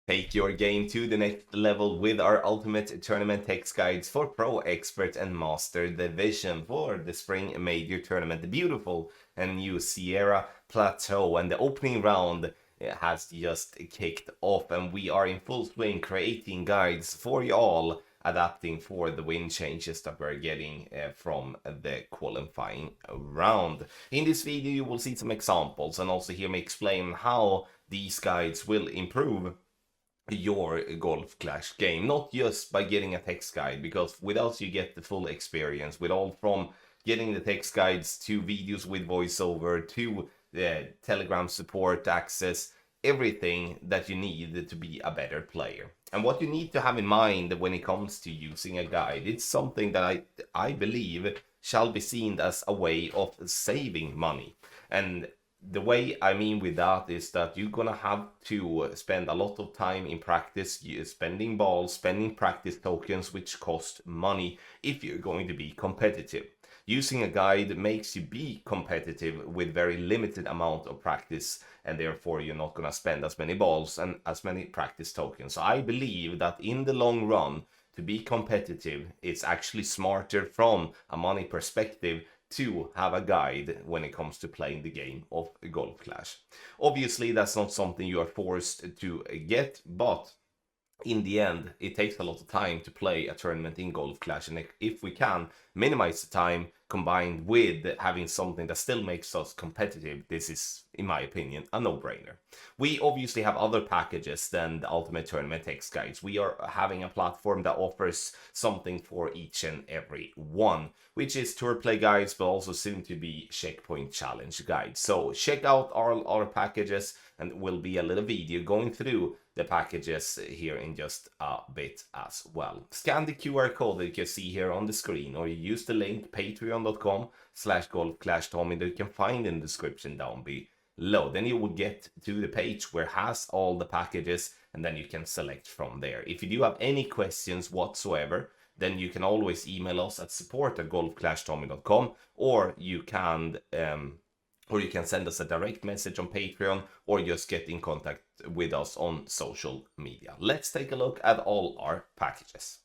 Take your game to the next level with our ultimate tournament text guides for Pro, Expert, and Master Division for the Spring Major Tournament. The beautiful and new Sierra Plateau, and the opening round has just kicked off, and we are in full swing creating guides for you all, adapting for the wind changes that we're getting from the qualifying round. In this video you will see some examples and also hear me explain how these guides will improve your Golf Clash game, not just by getting a text guide, because without you get the full experience with all from getting the text guides to videos with voiceover to the Telegram support access, everything that you need to be a better player. And what you need to have in mind when it comes to using a guide, it's something that I believe shall be seen as a way of saving money. And the way I mean with that is that you're gonna have to spend a lot of time in practice, spending balls, spending practice tokens, which cost money if you're going to be competitive. Using a guide makes you be competitive with very limited amount of practice, and therefore you're not gonna spend as many balls and as many practice tokens. So I believe that in the long run, to be competitive, it's actually smarter from a money perspective to have a guide when it comes to playing the game of Golf Clash. Obviously, that's not something you are forced to get, but in the end, it takes a lot of time to play a tournament in Golf Clash, and if we can minimize the time combined with having something that still makes us competitive, this is, in my opinion, a no-brainer. We obviously have other packages than the Ultimate Tournament Text Guides. We are having a platform that offers something for each and every one, which is Tour Play Guides, but also soon to be Checkpoint Challenge Guides. So check out our packages, and will be a little video going through the packages here in just a bit as well. Scan the QR code that you can see here on the screen, or you use the link patreon.com/golfclashtommy that you can find in the description down below. Then you will get to the page where it has all the packages, and then you can select from there. If you do have any questions whatsoever, then you can always email us at support@golfclashtommy.com, or you can send us a direct message on Patreon, or just get in contact with us on social media. Let's take a look at all our packages.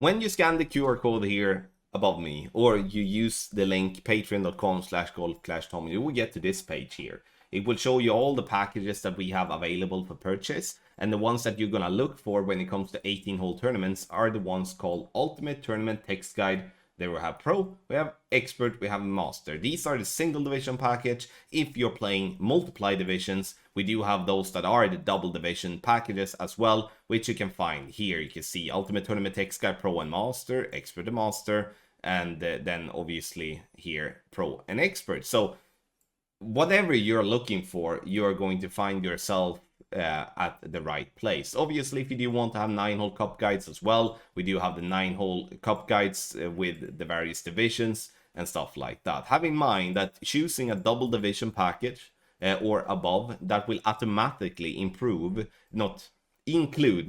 When you scan the QR code here above me, or you use the link patreon.com/golfclashtommy, you will get to this page here. It will show you all the packages that we have available for purchase, and the ones that you're gonna look for when it comes to 18-hole tournaments are the ones called Ultimate Tournament Text Guide. There we have Pro, we have Expert, we have Master. These are the single division package. If you're playing multiply divisions, we do have those that are the double division packages as well, which you can find here. You can see Ultimate Tournament Text Guide, Pro and Master, Expert and Master, and then obviously here Pro and Expert. So whatever you're looking for, you're going to find yourself at the right place. Obviously, if you do want to have 9-hole cup guides as well, we do have the 9-hole cup guides with the various divisions and stuff like that. Have in mind that choosing a double division package or above, that will automatically improve, not improve,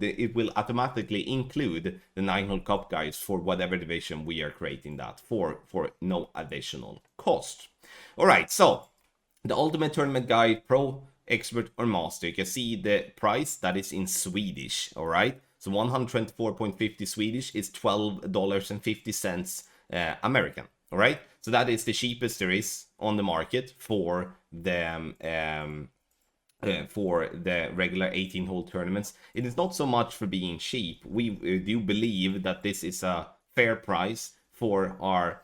it will automatically include the 9-hole cup guides for whatever division we are creating that for no additional cost. All right, so the Ultimate Tournament Guide, Pro, Expert or Master, you can see the price that is in Swedish. All right, so 124.50 Swedish is $12.50 American. All right, so that is the cheapest there is on the market for the regular 18-hole tournaments. It is not so much for being cheap. We do believe that this is a fair price for our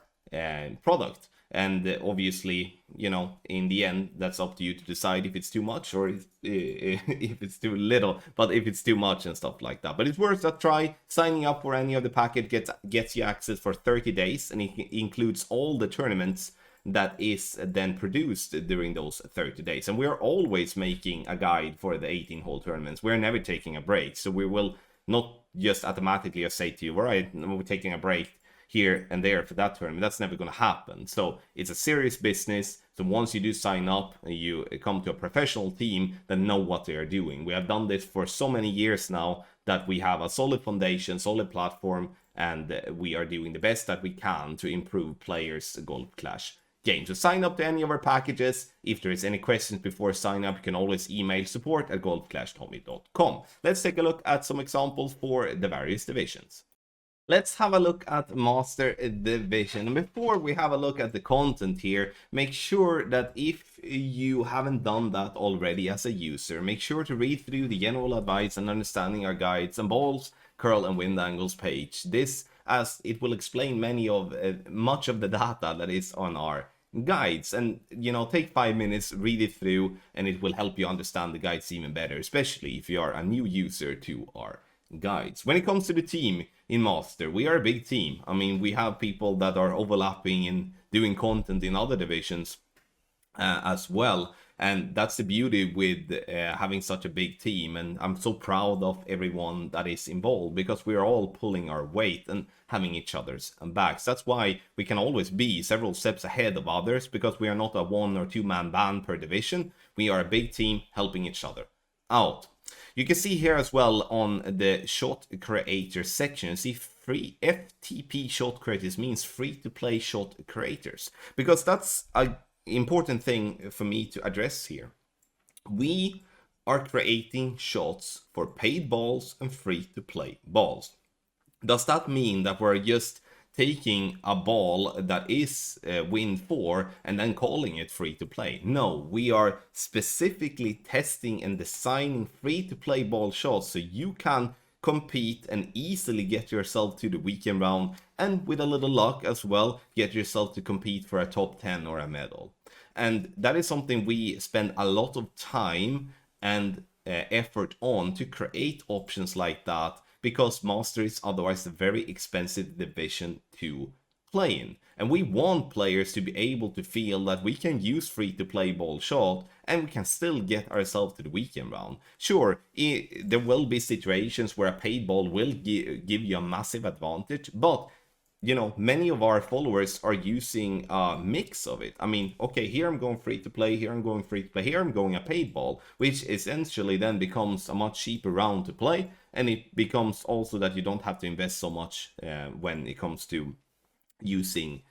product. And obviously, you know, in the end, that's up to you to decide if it's too much or if it's too little, but if it's too much and stuff like that. But it's worth a try. Signing up for any of the packet gets you access for 30 days, and it includes all the tournaments that is then produced during those 30 days. And we're always making a guide for the 18-hole tournaments. We're never taking a break. So we will not just automatically say to you, all right, we're taking a break here and there for that tournament. That's never going to happen. So it's a serious business. So once you do sign up, you come to a professional team that know what they are doing. We have done this for so many years now that we have a solid foundation, solid platform, and we are doing the best that we can to improve players' Golf Clash game. So sign up to any of our packages. If there is any questions before signing up, you can always email support@golf-tommy.com. Let's take a look at some examples for the various divisions. Let's have a look at Master Division. And before we have a look at the content here, make sure that if you haven't done that already as a user, make sure to read through the general advice and understanding our guides and balls, curl and wind angles page. This, as it will explain much of the data that is on our guides. And take 5 minutes, read it through, and it will help you understand the guides even better, especially if you are a new user to our guides. When it comes to the team in Master, we are a big team. I mean, we have people that are overlapping and doing content in other divisions as well, and that's the beauty with having such a big team. And I'm so proud of everyone that is involved, because we are all pulling our weight and having each other's backs. That's why we can always be several steps ahead of others, because we are not a 1 or 2 man band per division. We are a big team helping each other out. You can see here as well on the shot creator section, see free FTP shot creators means free to play shot creators, because that's an important thing for me to address here. We are creating shots for paid balls and free to play balls. Does that mean that we're just taking a ball that is win 4 and then calling it free to play? No, we are specifically testing and designing free to play ball shots so you can compete and easily get yourself to the weekend round, and with a little luck as well, get yourself to compete for a top 10 or a medal. And that is something we spend a lot of time and effort on, to create options like that, because Master is otherwise a very expensive division to play in. And we want players to be able to feel that we can use free-to-play ball shot and we can still get ourselves to the weekend round. Sure, there will be situations where a paid ball will give you a massive advantage, but many of our followers are using a mix of it. I mean, okay, here I'm going free to play, here I'm going free to play, here I'm going a paid ball, which essentially then becomes a much cheaper round to play, and it becomes also that you don't have to invest so much when it comes to using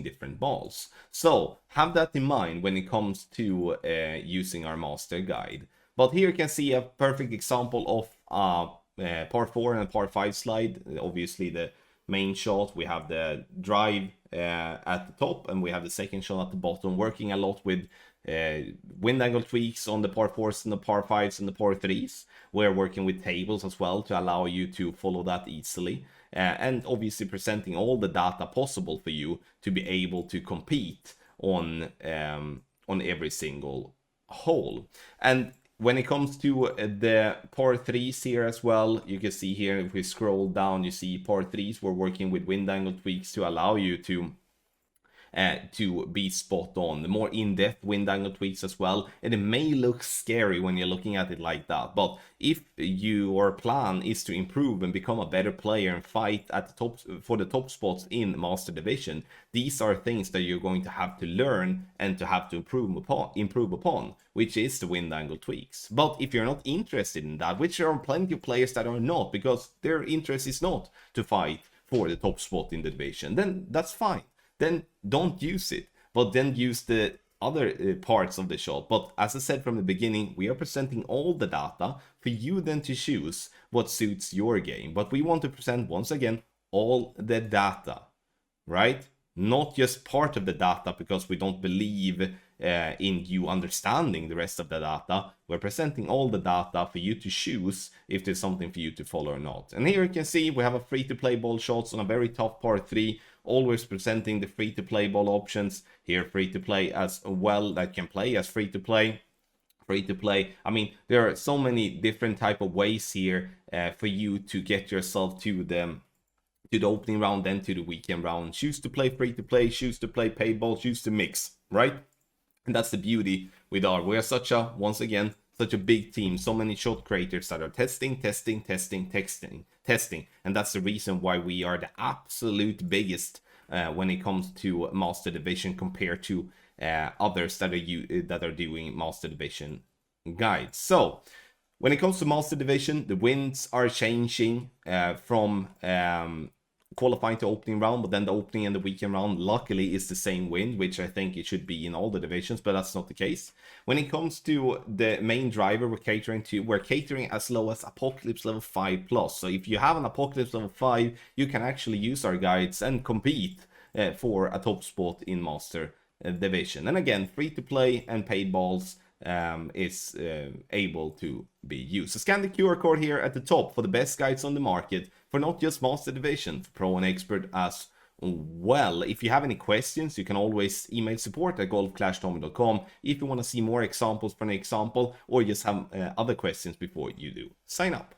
different balls. So have that in mind when it comes to using our master guide. But here you can see a perfect example of par 4 and par 5 slide. Obviously the main shot, we have the drive at the top, and we have the second shot at the bottom, working a lot with wind angle tweaks on the par 4s and the par 5s and the par 3s. We're working with tables as well to allow you to follow that easily, and obviously presenting all the data possible for you to be able to compete on every single hole. And when it comes to the par 3s here as well, you can see here, if we scroll down, you see par 3s, we're working with wind angle tweaks to allow you to be spot on. The more in-depth wind angle tweaks as well, and it may look scary when you're looking at it like that, but if your plan is to improve and become a better player and fight at the top for the top spots in Master Division, these are things that you're going to have to learn and to have to improve upon, which is the wind angle tweaks. But if you're not interested in that, which there are plenty of players that are not, because their interest is not to fight for the top spot in the division, then that's fine. Then don't use it, but then use the other parts of the shot. But as I said from the beginning, we are presenting all the data for you then to choose what suits your game. But we want to present, once again, all the data, right? Not just part of the data, because we don't believe in you understanding the rest of the data. We're presenting all the data for you to choose if there's something for you to follow or not. And here you can see we have a free-to-play ball shots on a very tough par 3, always presenting the free-to-play ball options. Here free-to-play as well, that can play as free-to-play. I mean, there are so many different type of ways here for you to get yourself to the opening round, then to the weekend round. Choose to play free-to-play, choose to play paid ball, choose to mix, right? And that's the beauty with we are such a big team, so many shot creators that are testing, and that's the reason why we are the absolute biggest when it comes to Master Division compared to others that are doing Master Division guides. So when it comes to Master Division, the wins are changing from qualifying to opening round, but then the opening and the weekend round luckily is the same wind, which I think it should be in all the divisions, but that's not the case. When it comes to the main driver we're catering as low as Apocalypse level 5 plus. So if you have an Apocalypse level 5, you can actually use our guides and compete for a top spot in Master Division. And again, free to play and paid balls is able to be used. So scan the QR code here at the top for the best guides on the market for not just Master Division, for Pro and Expert as well. If you have any questions, you can always email support@golfclashtommy.com if you want to see more examples for an example, or just have other questions before you do sign up.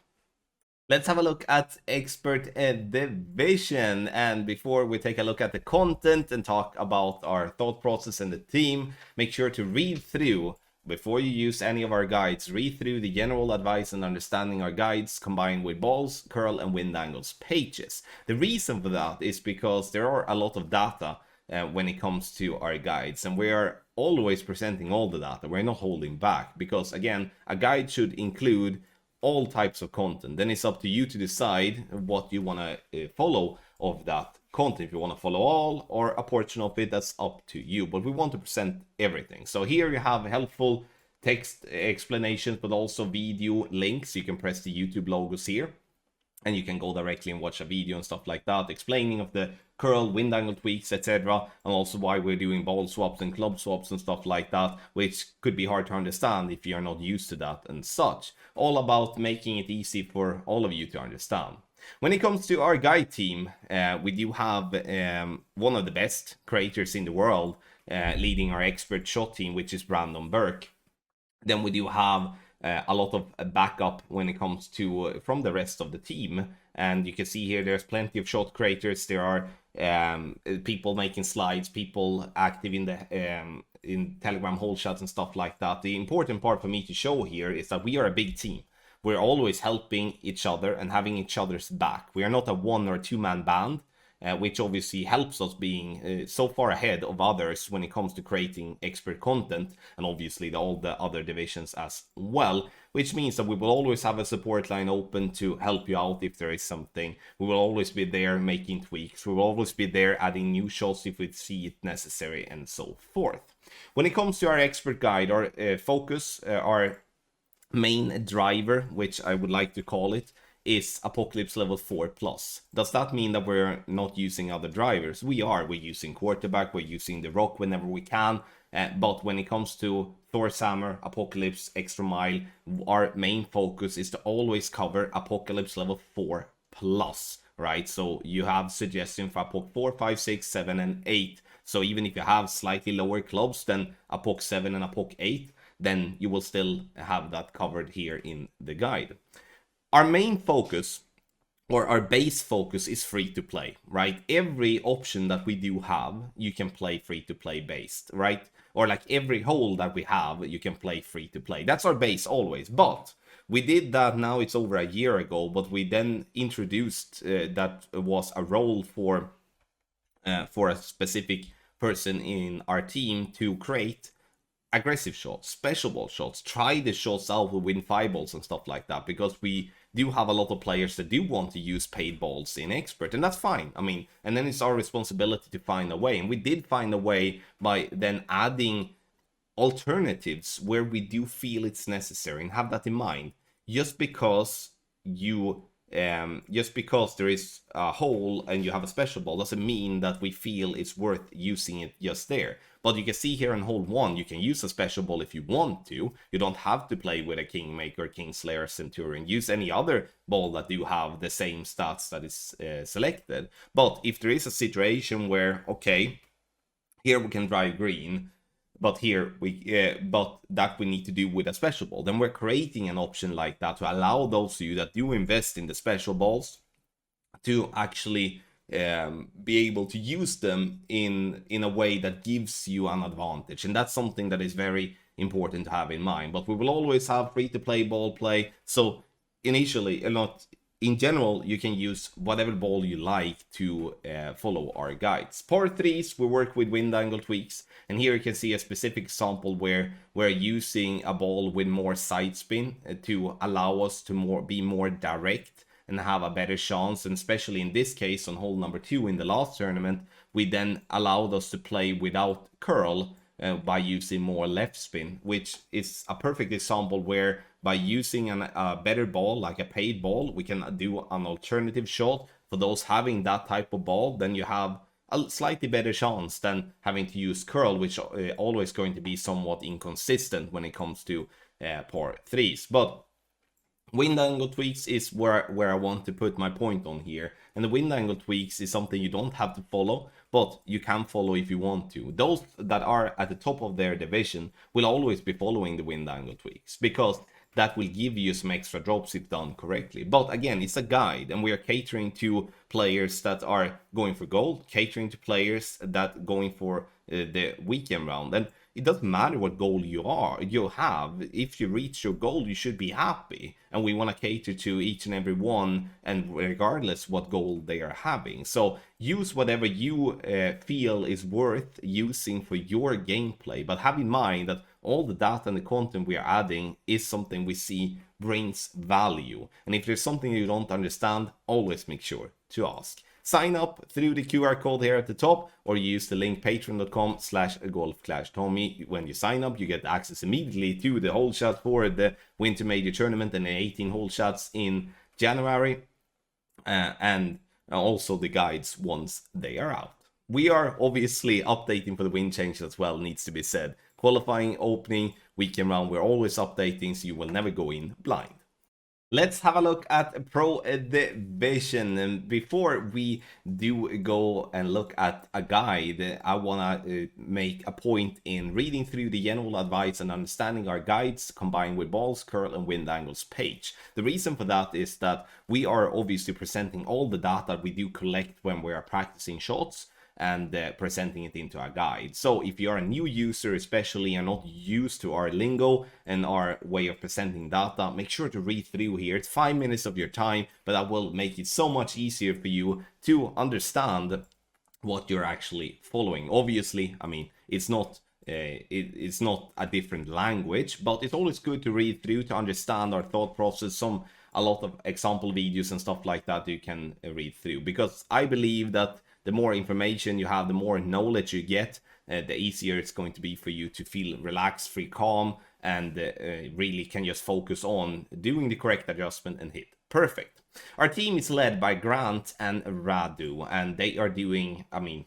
Let's have a look at Expert Division, and before we take a look at the content and talk about our thought process and the team, make sure to read through, before you use any of our guides, read through the general advice and understanding our guides combined with balls, curl and wind angles pages. The reason for that is because there are a lot of data when it comes to our guides, and we are always presenting all the data. We're not holding back, because again, a guide should include all types of content. Then it's up to you to decide what you want to follow of that content. If you want to follow all or a portion of it, that's up to you, but we want to present everything. So here you have helpful text explanations, but also video links. You can press the YouTube logos here and you can go directly and watch a video and stuff like that, explaining of the curl, wind angle tweaks, etc. And also why we're doing ball swaps and club swaps and stuff like that, which could be hard to understand if you're not used to that and such. All about making it easy for all of you to understand. When it comes to our guide team, we do have one of the best creators in the world leading our expert shot team, which is Brandon Burke. Then we do have a lot of backup when it comes to from the rest of the team, and you can see here there's plenty of shot creators. There are people making slides, people active in the in Telegram hole shots and stuff like that. The important part for me to show here is that we are a big team. We're always helping each other and having each other's back. We are not a one or two man band, which obviously helps us being so far ahead of others when it comes to creating expert content, and obviously all the other divisions as well, which means that we will always have a support line open to help you out if there is something. We will always be there making tweaks. We will always be there adding new shots if we see it necessary, and so forth. When it comes to our expert guide, our focus, our main driver, which I would like to call it, is Apocalypse level 4 plus. Does that mean that we're not using other drivers? We are. We're using quarterback, we're using the rock whenever we can, but when it comes to Thor's Hammer, Apocalypse, Extra Mile, our main focus is to always cover Apocalypse level 4 plus, right? So you have suggestion for Apoc 4, 5, 6, 7 and 8. So even if you have slightly lower clubs than Apoc 7 and Apoc 8, then you will still have that covered here in the guide. Our main focus, or our base focus, is free to play, right? Every option that we do have, you can play free to play based, right? Or like every hole that we have, you can play free to play. That's our base always. But we did that, now it's over a year ago, but we then introduced that was a role for a specific person in our team to create aggressive shots, special ball shots, try the shots out with win 5 balls and stuff like that, because we do have a lot of players that do want to use paid balls in expert, and that's fine. I mean, and then it's our responsibility to find a way, and we did find a way by then adding alternatives where we do feel it's necessary, and have that in mind. Just because there is a hole and you have a special ball doesn't mean that we feel it's worth using it just there. But you can see here in hole 1, you can use a special ball if you want to. You don't have to play with a Kingmaker, Kingslayer, Centurion. Use any other ball that do have the same stats that is selected. But if there is a situation where, okay, here we can drive green, but here but that we need to do with a special ball, then we're creating an option like that to allow those of you that do invest in the special balls to actually be able to use them in a way that gives you an advantage. And that's something that is very important to have in mind. But we will always have free to play ball play, so initially, not in general, you can use whatever ball you like to follow our guides. Par 3s, we work with wind angle tweaks, and here you can see a specific example where we're using a ball with more side spin to allow us to be more direct and have a better chance. And especially in this case, on hole number 2 in the last tournament, we then allowed us to play without curl by using more left spin, which is a perfect example where by using a better ball, like a paid ball, we can do an alternative shot. For those having that type of ball, then you have a slightly better chance than having to use curl, which always going to be somewhat inconsistent when it comes to par 3s. But wind angle tweaks is where I want to put my point on here. And the wind angle tweaks is something you don't have to follow, but you can follow if you want to. Those that are at the top of their division will always be following the wind angle tweaks, because that will give you some extra drops if done correctly. But again, it's a guide, and we are catering to players that are going for gold, catering to players that going for the weekend round. And it doesn't matter what goal you have. If you reach your goal, you should be happy. And we want to cater to each and every one, and regardless what goal they are having. So use whatever you feel is worth using for your gameplay. But have in mind that all the data and the content we are adding is something we see brings value. And if there's something you don't understand, always make sure to ask. Sign up through the QR code here at the top, or use the link patreon.com/golfclashtommy. When you sign up, you get access immediately to the hole shots for the Winter Major Tournament and the 18 hole shots in January, and also the guides once they are out. We are obviously updating for the wind changes as well, needs to be said. Qualifying, opening, weekend round, we're always updating, so you will never go in blind. Let's have a look at Pro Division. And before we do go and look at a guide, I want to make a point in reading through the general advice and understanding our guides combined with balls, curl, and wind angles page. The reason for that is that we are obviously presenting all the data we do collect when we are practicing shots, and presenting it into our guide. So if you're a new user, especially, and not used to our lingo and our way of presenting data, make sure to read through here. It's 5 minutes of your time, but that will make it so much easier for you to understand what you're actually following. Obviously, I mean, it's not it's not a different language, but it's always good to read through to understand our thought process. A lot of example videos and stuff like that you can read through, because I believe that the more information you have, the more knowledge you get, the easier it's going to be for you to feel relaxed, free, calm, and really can just focus on doing the correct adjustment and hit perfect. Our team is led by Grant and Radu, and they are doing, I mean,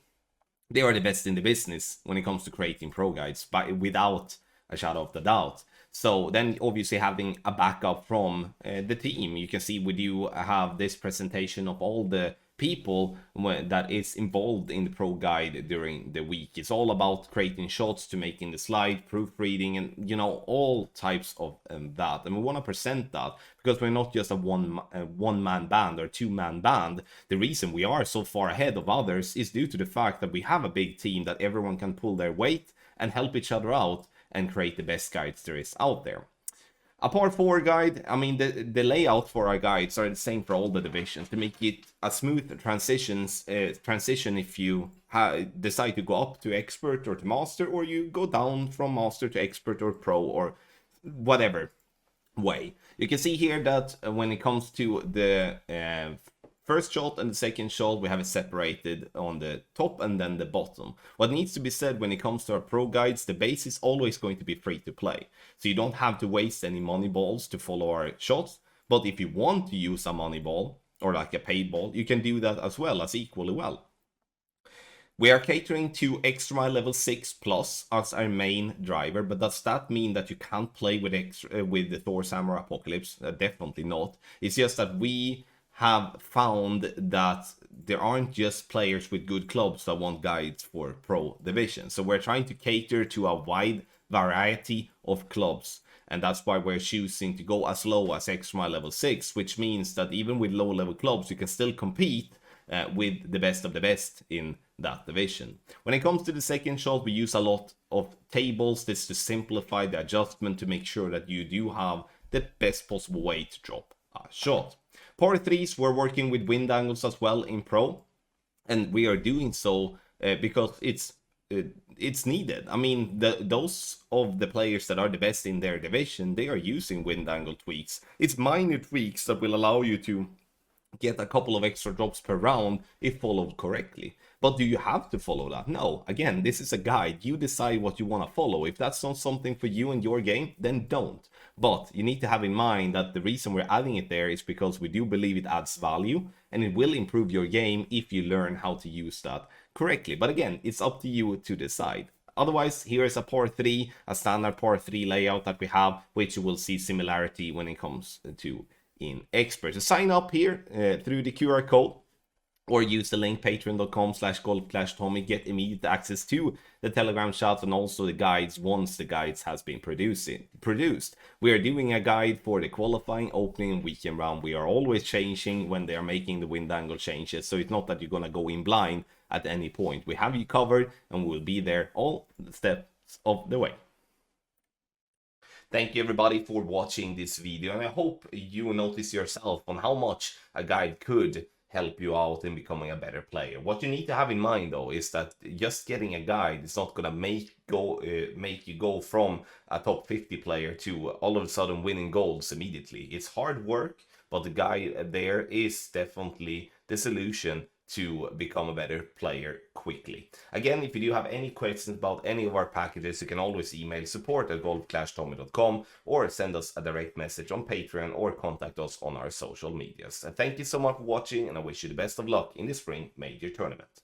they are the best in the business when it comes to creating pro guides, without a shadow of the doubt. So then obviously having a backup from the team, you can see we do have this presentation of all the people that is involved in the pro guide during the week. It's all about creating shots to making the slide, proofreading, and you know, all types of that. And we want to present that because we're not just a one-man band or two-man band. The reason we are so far ahead of others is due to the fact that we have a big team that everyone can pull their weight and help each other out and create the best guides there is out there. A part 4 guide, I mean, the layout for our guides are the same for all the divisions to make it a smooth transition if you decide to go up to expert or to master, or you go down from master to expert or pro, or whatever way. You can see here that when it comes to the first shot and the second shot, we have it separated on the top and then the bottom. What needs to be said when it comes to our pro guides, the base is always going to be free to play. So you don't have to waste any money balls to follow our shots. But if you want to use a money ball or like a paid ball, you can do that as well, as equally well. We are catering to extra mile level 6 plus as our main driver, but does that mean that you can't play with the Thor's Hammer Apocalypse? Definitely not. It's just that we have found that there aren't just players with good clubs that want guides for pro division. So we're trying to cater to a wide variety of clubs. And that's why we're choosing to go as low as extra mile level 6, which means that even with low level clubs, you can still compete with the best of the best in that division. When it comes to the second shot, we use a lot of tables. This to simplify the adjustment to make sure that you do have the best possible way to drop a shot. Par 3s, we're working with wind angles as well in pro, and we are doing so because it's needed. I mean, those of the players that are the best in their division, they are using wind angle tweaks. It's minor tweaks that will allow you to get a couple of extra drops per round if followed correctly. But do you have to follow that? No. Again, this is a guide. You decide what you want to follow. If that's not something for you and your game, then don't. But you need to have in mind that the reason we're adding it there is because we do believe it adds value and it will improve your game if you learn how to use that correctly. But again, it's up to you to decide. Otherwise, here is a par 3, a standard par 3 layout that we have, which you will see similarity when it comes to in Expert. So sign up here through the QR code or use the link patreon.com/golf-tommy, get immediate access to the Telegram chat and also the guides once the guides has been produced. We are doing a guide for the qualifying, opening and weekend round. We are always changing when they are making the wind angle changes, so it's not that you're gonna go in blind at any point. We have you covered and we'll be there all the steps of the way. Thank you everybody for watching this video, and I hope you notice yourself on how much a guide could help you out in becoming a better player. What you need to have in mind though is that just getting a guide is not gonna make you go from a top 50 player to all of a sudden winning golds immediately. It's hard work, but the guide there is definitely the solution to become a better player quickly. Again, if you do have any questions about any of our packages, you can always email support@golf-tommy.com or send us a direct message on Patreon or contact us on our social medias. And thank you so much for watching, and I wish you the best of luck in the spring major tournament.